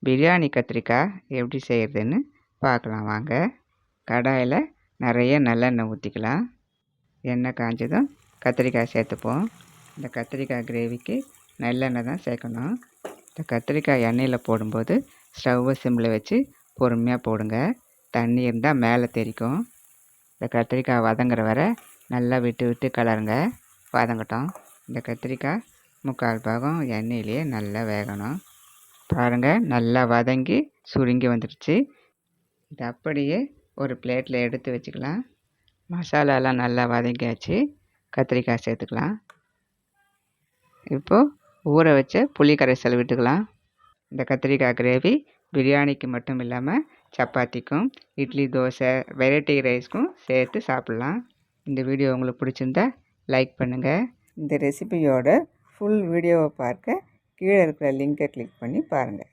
பிரியாணி கத்திரிக்காய் எப்படி செய்கிறதுன்னு பார்க்கலாம் வாங்க. கடாயில் நிறைய நல்லெண்ணெய் ஊற்றிக்கலாம். எண்ணெய் காஞ்சதும் கத்திரிக்காய் சேர்த்துப்போம். இந்த கத்திரிக்காய் கிரேவிக்கு நல்லெண்ணெய் தான் சேர்க்கணும். இந்த கத்திரிக்காய் எண்ணெயில் போடும்போது ஸ்டவ்வை சிம்மில் வச்சு பொறுமையாக போடுங்க. தண்ணி இருந்தால் மேலே தெரிக்கும். இந்த கத்திரிக்காய் வதங்குற வரை நல்லா விட்டு விட்டு கலருங்க. வதங்கட்டும். இந்த கத்திரிக்காய் 3/4 பாகம் எண்ணெயிலேயே நல்லா வேகணும். பாருங்கள், நல்லா வதங்கி சுருங்கி வந்துடுச்சு. இது அப்படியே ஒரு பிளேட்டில் எடுத்து வச்சுக்கலாம். மசாலாலாம் நல்லா வதங்கியாச்சு. கத்திரிக்காய் சேர்த்துக்கலாம். இப்போது ஊற வச்ச புளி கரைசல் விட்டுக்கலாம். இந்த கத்திரிக்காய் கிரேவி பிரியாணிக்கு மட்டும் இல்லாமல் சப்பாத்திக்கும், இட்லி, தோசை, வெரைட்டி ரைஸ்க்கும் சேர்த்து சாப்பிட்லாம். இந்த வீடியோ உங்களுக்கு பிடிச்சிருந்தா லைக் பண்ணுங்கள். இந்த ரெசிபியோட ஃபுல் வீடியோவை பார்க்க கீழே இருக்கிற லிங்கை கிளிக் பண்ணி பாருங்கள்.